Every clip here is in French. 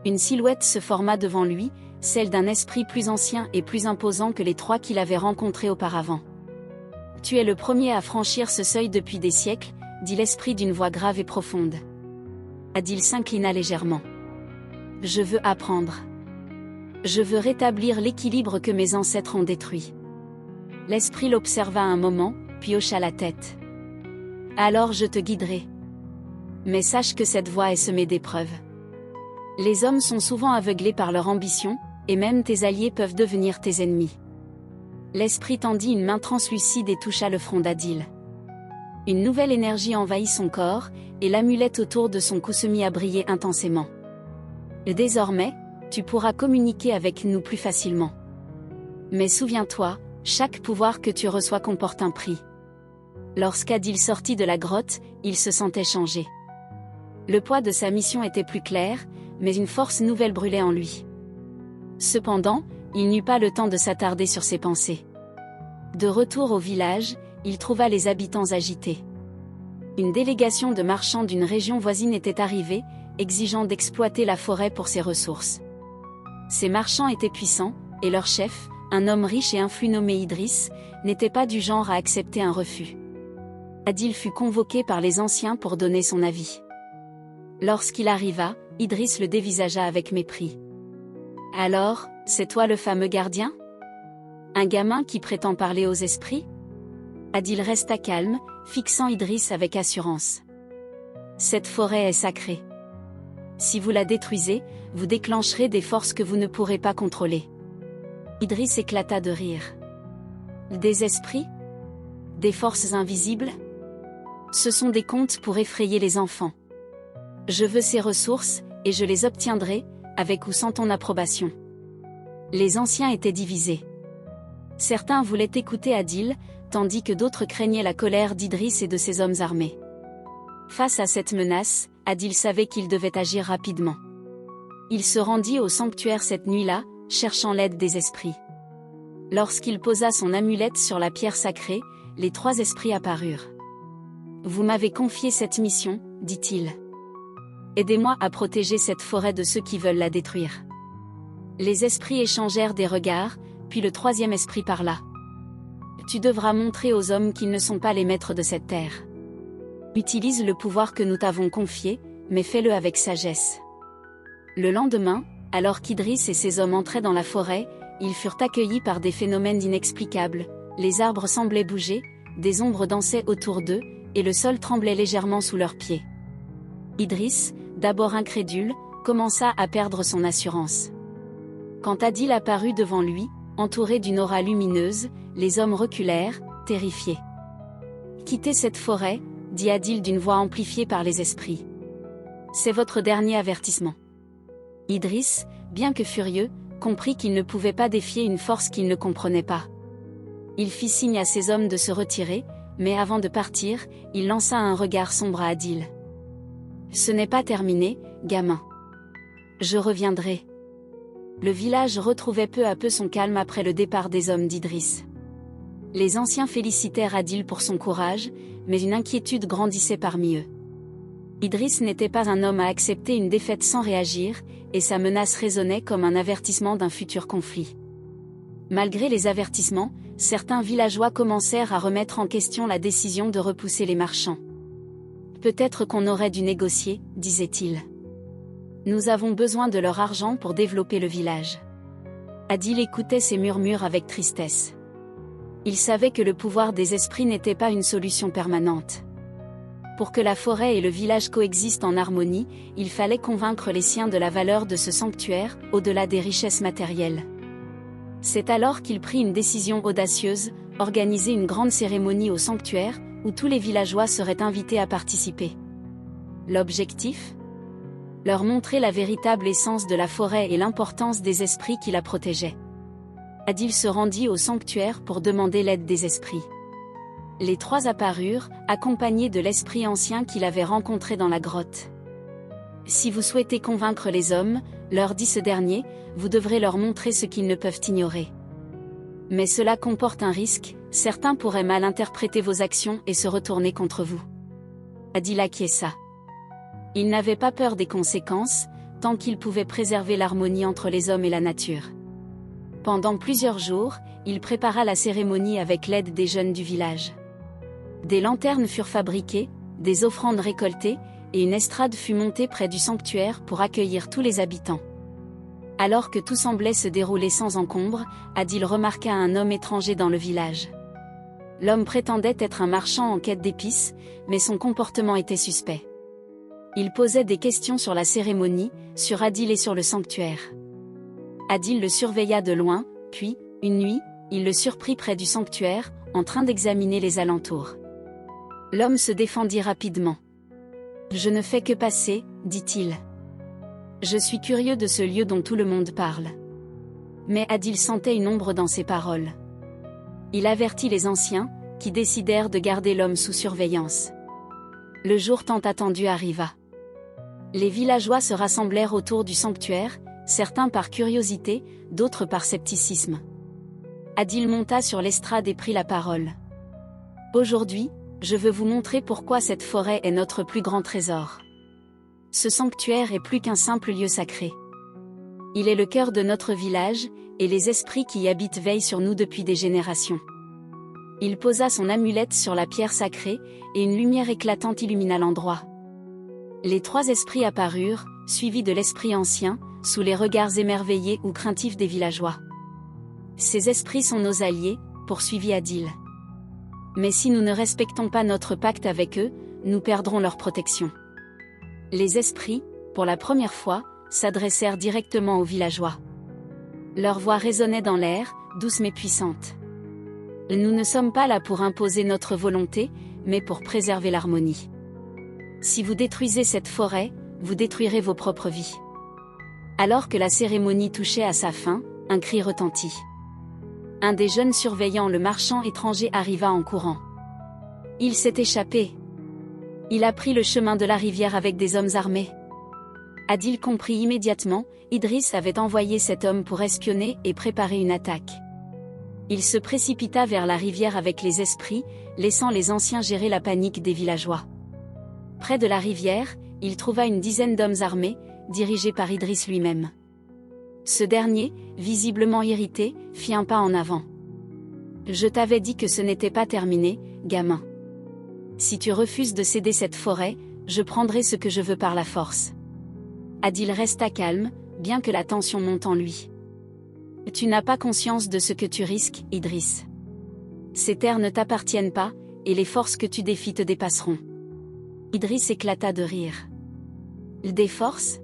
Une silhouette se forma devant lui, celle d'un esprit plus ancien et plus imposant que les trois qu'il avait rencontrés auparavant. « Tu es le premier à franchir ce seuil depuis des siècles, » dit l'esprit d'une voix grave et profonde. Adil s'inclina légèrement. « Je veux apprendre. Je veux rétablir l'équilibre que mes ancêtres ont détruit. » L'esprit l'observa un moment, puis hocha la tête. « Alors je te guiderai. Mais sache que cette voie est semée d'épreuves. Les hommes sont souvent aveuglés par leur ambition, et même tes alliés peuvent devenir tes ennemis. » L'esprit tendit une main translucide et toucha le front d'Adil. Une nouvelle énergie envahit son corps, et l'amulette autour de son cou se mit à briller intensément. « Désormais, tu pourras communiquer avec nous plus facilement. Mais souviens-toi, chaque pouvoir que tu reçois comporte un prix. » Lorsqu'Adil sortit de la grotte, il se sentait changé. Le poids de sa mission était plus clair, mais une force nouvelle brûlait en lui. Cependant, il n'eut pas le temps de s'attarder sur ses pensées. De retour au village, il trouva les habitants agités. Une délégation de marchands d'une région voisine était arrivée, exigeant d'exploiter la forêt pour ses ressources. Ces marchands étaient puissants, et leur chef, un homme riche et influent nommé Idriss, n'était pas du genre à accepter un refus. Adil fut convoqué par les anciens pour donner son avis. Lorsqu'il arriva, Idriss le dévisagea avec mépris. « Alors, c'est toi le fameux gardien ? Un gamin qui prétend parler aux esprits ?» Adil resta calme, fixant Idriss avec assurance. « Cette forêt est sacrée. Si vous la détruisez, vous déclencherez des forces que vous ne pourrez pas contrôler. » Idriss éclata de rire. « Des esprits ? Des forces invisibles ? Ce sont des contes pour effrayer les enfants. Je veux ces ressources, et je les obtiendrai, avec ou sans ton approbation. » Les anciens étaient divisés. Certains voulaient écouter Adil, tandis que d'autres craignaient la colère d'Idriss et de ses hommes armés. Face à cette menace, Adil savait qu'il devait agir rapidement. Il se rendit au sanctuaire cette nuit-là, cherchant l'aide des esprits. Lorsqu'il posa son amulette sur la pierre sacrée, les trois esprits apparurent. « Vous m'avez confié cette mission, » dit-il. « Aidez-moi à protéger cette forêt de ceux qui veulent la détruire. » Les esprits échangèrent des regards, puis le troisième esprit parla. « Tu devras montrer aux hommes qu'ils ne sont pas les maîtres de cette terre. Utilise le pouvoir que nous t'avons confié, mais fais-le avec sagesse. » Le lendemain, alors qu'Idriss et ses hommes entraient dans la forêt, ils furent accueillis par des phénomènes inexplicables. Les arbres semblaient bouger, des ombres dansaient autour d'eux, et le sol tremblait légèrement sous leurs pieds. Idriss, d'abord incrédule, commença à perdre son assurance. Quand Adil apparut devant lui, entouré d'une aura lumineuse, les hommes reculèrent, terrifiés. « Quittez cette forêt, » dit Adil d'une voix amplifiée par les esprits. « C'est votre dernier avertissement. » Idriss, bien que furieux, comprit qu'il ne pouvait pas défier une force qu'il ne comprenait pas. Il fit signe à ses hommes de se retirer, mais avant de partir, il lança un regard sombre à Adil. « Ce n'est pas terminé, gamin. Je reviendrai. » Le village retrouvait peu à peu son calme après le départ des hommes d'Idriss. Les anciens félicitèrent Adil pour son courage, mais une inquiétude grandissait parmi eux. Idriss n'était pas un homme à accepter une défaite sans réagir, et sa menace résonnait comme un avertissement d'un futur conflit. Malgré les avertissements, certains villageois commencèrent à remettre en question la décision de repousser les marchands. « Peut-être qu'on aurait dû négocier, » disaient-ils. « Nous avons besoin de leur argent pour développer le village. » Adil écoutait ces murmures avec tristesse. Il savait que le pouvoir des esprits n'était pas une solution permanente. Pour que la forêt et le village coexistent en harmonie, il fallait convaincre les siens de la valeur de ce sanctuaire, au-delà des richesses matérielles. C'est alors qu'il prit une décision audacieuse, organiser une grande cérémonie au sanctuaire, où tous les villageois seraient invités à participer. L'objectif ? Leur montrer la véritable essence de la forêt et l'importance des esprits qui la protégeaient. Adil se rendit au sanctuaire pour demander l'aide des esprits. Les trois apparurent, accompagnés de l'esprit ancien qu'il avait rencontré dans la grotte. « Si vous souhaitez convaincre les hommes, leur dit ce dernier, vous devrez leur montrer ce qu'ils ne peuvent ignorer. Mais cela comporte un risque, certains pourraient mal interpréter vos actions et se retourner contre vous. » Adil acquiesça. Il n'avait pas peur des conséquences, tant qu'il pouvait préserver l'harmonie entre les hommes et la nature. Pendant plusieurs jours, il prépara la cérémonie avec l'aide des jeunes du village. Des lanternes furent fabriquées, des offrandes récoltées, et une estrade fut montée près du sanctuaire pour accueillir tous les habitants. Alors que tout semblait se dérouler sans encombre, Adil remarqua un homme étranger dans le village. L'homme prétendait être un marchand en quête d'épices, mais son comportement était suspect. Il posait des questions sur la cérémonie, sur Adil et sur le sanctuaire. Adil le surveilla de loin, puis, une nuit, il le surprit près du sanctuaire, en train d'examiner les alentours. L'homme se défendit rapidement. « Je ne fais que passer, dit-il. Je suis curieux de ce lieu dont tout le monde parle. » Mais Adil sentait une ombre dans ses paroles. Il avertit les anciens, qui décidèrent de garder l'homme sous surveillance. Le jour tant attendu arriva. Les villageois se rassemblèrent autour du sanctuaire, certains par curiosité, d'autres par scepticisme. Adil monta sur l'estrade et prit la parole. « Aujourd'hui, je veux vous montrer pourquoi cette forêt est notre plus grand trésor. Ce sanctuaire est plus qu'un simple lieu sacré. Il est le cœur de notre village, et les esprits qui y habitent veillent sur nous depuis des générations. » Il posa son amulette sur la pierre sacrée, et une lumière éclatante illumina l'endroit. Les 3 esprits apparurent, suivis de l'esprit ancien, sous les regards émerveillés ou craintifs des villageois. « Ces esprits sont nos alliés, poursuivit Adil. Mais si nous ne respectons pas notre pacte avec eux, nous perdrons leur protection. » Les esprits, pour la première fois, s'adressèrent directement aux villageois. Leur voix résonnait dans l'air, douce mais puissante. « Nous ne sommes pas là pour imposer notre volonté, mais pour préserver l'harmonie. Si vous détruisez cette forêt, vous détruirez vos propres vies. » Alors que la cérémonie touchait à sa fin, un cri retentit. Un des jeunes surveillants le marchand étranger arriva en courant. Il s'est échappé. Il a pris le chemin de la rivière avec des hommes armés. Adil comprit immédiatement, Idriss avait envoyé cet homme pour espionner et préparer une attaque. Il se précipita vers la rivière avec les esprits, laissant les anciens gérer la panique des villageois. Près de la rivière, il trouva une dizaine d'hommes armés, dirigés par Idriss lui-même. Ce dernier, visiblement irrité, fit un pas en avant. « Je t'avais dit que ce n'était pas terminé, gamin. Si tu refuses de céder cette forêt, je prendrai ce que je veux par la force. » Adil resta calme, bien que la tension monte en lui. « Tu n'as pas conscience de ce que tu risques, Idriss. Ces terres ne t'appartiennent pas, et les forces que tu défies te dépasseront. » Idriss éclata de rire. « Des forces ?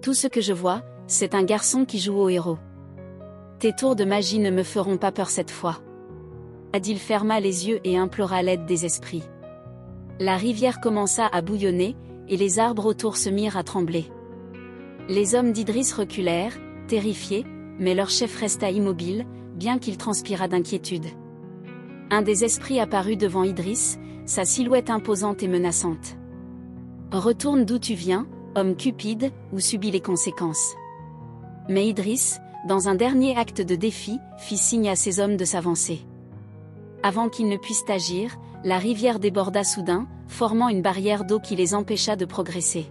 Tout ce que je vois, c'est un garçon qui joue au héros. Tes tours de magie ne me feront pas peur cette fois. » Adil ferma les yeux et implora l'aide des esprits. La rivière commença à bouillonner, et les arbres autour se mirent à trembler. Les hommes d'Idriss reculèrent, terrifiés, mais leur chef resta immobile, bien qu'il transpirât d'inquiétude. Un des esprits apparut devant Idriss, sa silhouette imposante et menaçante. « Retourne d'où tu viens, homme cupide, ou subis les conséquences. » Mais Idriss, dans un dernier acte de défi, fit signe à ses hommes de s'avancer. Avant qu'ils ne puissent agir, la rivière déborda soudain, formant une barrière d'eau qui les empêcha de progresser.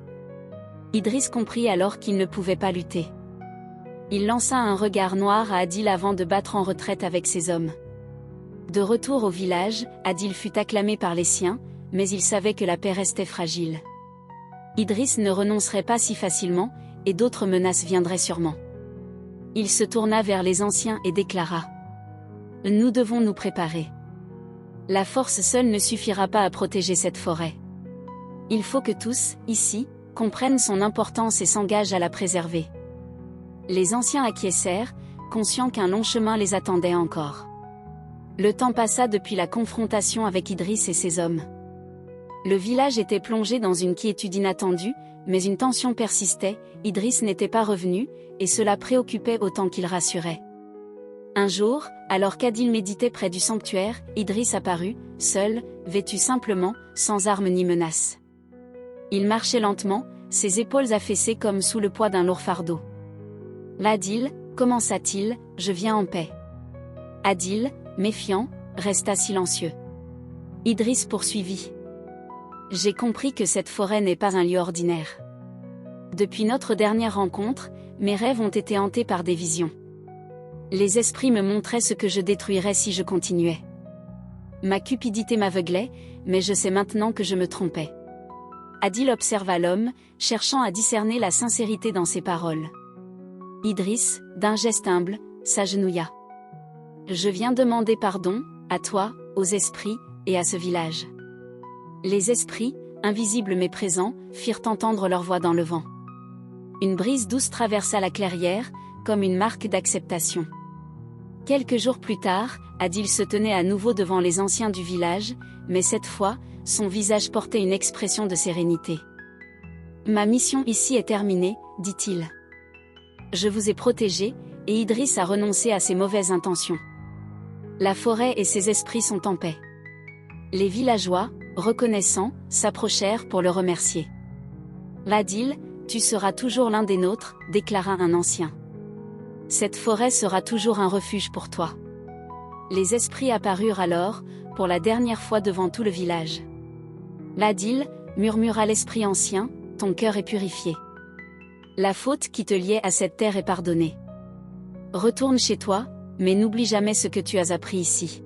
Idriss comprit alors qu'il ne pouvait pas lutter. Il lança un regard noir à Adil avant de battre en retraite avec ses hommes. De retour au village, Adil fut acclamé par les siens, mais il savait que la paix restait fragile. Idriss ne renoncerait pas si facilement, et d'autres menaces viendraient sûrement. Il se tourna vers les anciens et déclara : « Nous devons nous préparer. La force seule ne suffira pas à protéger cette forêt. Il faut que tous, ici, comprennent son importance et s'engagent à la préserver. » Les anciens acquiescèrent, conscients qu'un long chemin les attendait encore. Le temps passa depuis la confrontation avec Idriss et ses hommes. Le village était plongé dans une quiétude inattendue, mais une tension persistait, Idriss n'était pas revenu, et cela préoccupait autant qu'il rassurait. Un jour, alors qu'Adil méditait près du sanctuaire, Idriss apparut, seul, vêtu simplement, sans armes ni menaces. Il marchait lentement, ses épaules affaissées comme sous le poids d'un lourd fardeau. « Adil, commença-t-il, je viens en paix. » Adil, méfiant, resta silencieux. Idriss poursuivit. « J'ai compris que cette forêt n'est pas un lieu ordinaire. Depuis notre dernière rencontre, mes rêves ont été hantés par des visions. Les esprits me montraient ce que je détruirais si je continuais. Ma cupidité m'aveuglait, mais je sais maintenant que je me trompais. Adil observa l'homme, cherchant à discerner la sincérité dans ses paroles. Idriss, d'un geste humble, s'agenouilla. Je viens demander pardon, à toi, aux esprits, et à ce village. Les esprits, invisibles mais présents, firent entendre leur voix dans le vent. Une brise douce traversa la clairière, comme une marque d'acceptation. Quelques jours plus tard, Adil se tenait à nouveau devant les anciens du village, mais cette fois, son visage portait une expression de sérénité. « Ma mission ici est terminée, dit-il. Je vous ai protégé, et Idriss a renoncé à ses mauvaises intentions. La forêt et ses esprits sont en paix. » Les villageois, reconnaissants, s'approchèrent pour le remercier. « Adil, tu seras toujours l'un des nôtres, déclara un ancien. Cette forêt sera toujours un refuge pour toi. » Les esprits apparurent alors, pour la dernière fois devant tout le village. « Adil, murmura l'esprit ancien, ton cœur est purifié. La faute qui te liait à cette terre est pardonnée. Retourne chez toi, mais n'oublie jamais ce que tu as appris ici. »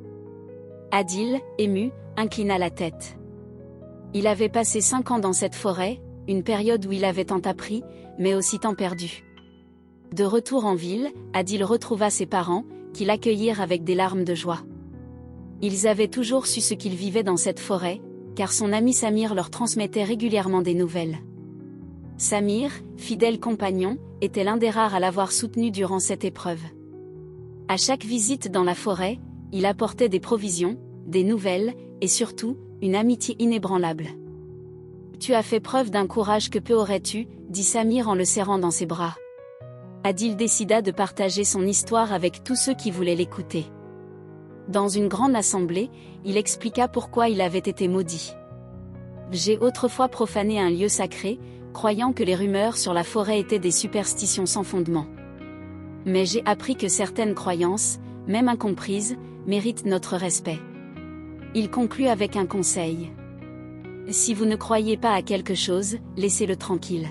Adil, ému, inclina la tête. Il avait passé 5 ans dans cette forêt, une période où il avait tant appris, mais aussi tant perdu. De retour en ville, Adil retrouva ses parents, qui l'accueillirent avec des larmes de joie. Ils avaient toujours su ce qu'il vivait dans cette forêt, car son ami Samir leur transmettait régulièrement des nouvelles. Samir, fidèle compagnon, était l'un des rares à l'avoir soutenu durant cette épreuve. À chaque visite dans la forêt, il apportait des provisions, des nouvelles, et surtout, une amitié inébranlable. « Tu as fait preuve d'un courage que peu aurais-tu, » dit Samir en le serrant dans ses bras. Adil décida de partager son histoire avec tous ceux qui voulaient l'écouter. Dans une grande assemblée, il expliqua pourquoi il avait été maudit. « J'ai autrefois profané un lieu sacré, croyant que les rumeurs sur la forêt étaient des superstitions sans fondement. Mais j'ai appris que certaines croyances, même incomprises, méritent notre respect. » Il conclut avec un conseil. « Si vous ne croyez pas à quelque chose, laissez-le tranquille.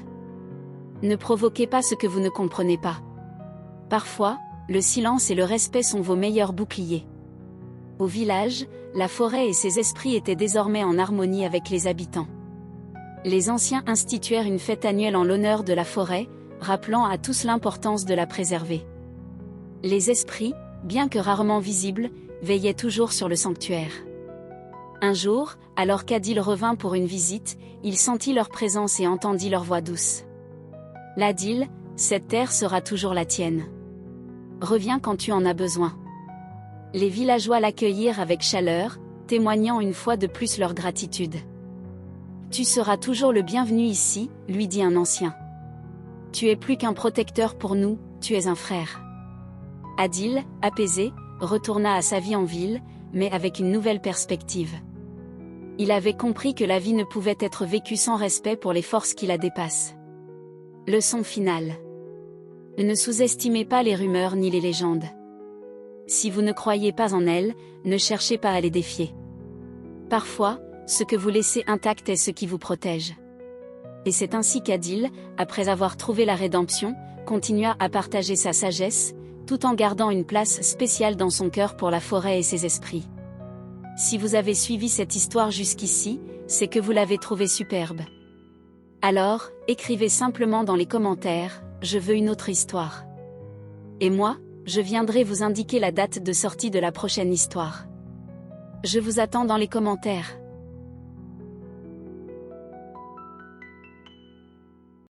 Ne provoquez pas ce que vous ne comprenez pas. Parfois, le silence et le respect sont vos meilleurs boucliers. » Au village, la forêt et ses esprits étaient désormais en harmonie avec les habitants. Les anciens instituèrent une fête annuelle en l'honneur de la forêt, rappelant à tous l'importance de la préserver. Les esprits, bien que rarement visibles, veillaient toujours sur le sanctuaire. Un jour, alors qu'Adil revint pour une visite, il sentit leur présence et entendit leur voix douce. « Adil, cette terre sera toujours la tienne. Reviens quand tu en as besoin. » Les villageois l'accueillirent avec chaleur, témoignant une fois de plus leur gratitude. « Tu seras toujours le bienvenu ici, » lui dit un ancien. « Tu es plus qu'un protecteur pour nous, tu es un frère. » Adil, apaisé, retourna à sa vie en ville, mais avec une nouvelle perspective. Il avait compris que la vie ne pouvait être vécue sans respect pour les forces qui la dépassent. Leçon finale. Ne sous-estimez pas les rumeurs ni les légendes. Si vous ne croyez pas en elles, ne cherchez pas à les défier. Parfois, ce que vous laissez intact est ce qui vous protège. Et c'est ainsi qu'Adil, après avoir trouvé la rédemption, continua à partager sa sagesse, tout en gardant une place spéciale dans son cœur pour la forêt et ses esprits. Si vous avez suivi cette histoire jusqu'ici, c'est que vous l'avez trouvée superbe. Alors, écrivez simplement dans les commentaires, « Je veux une autre histoire ». Et moi, je viendrai vous indiquer la date de sortie de la prochaine histoire. Je vous attends dans les commentaires.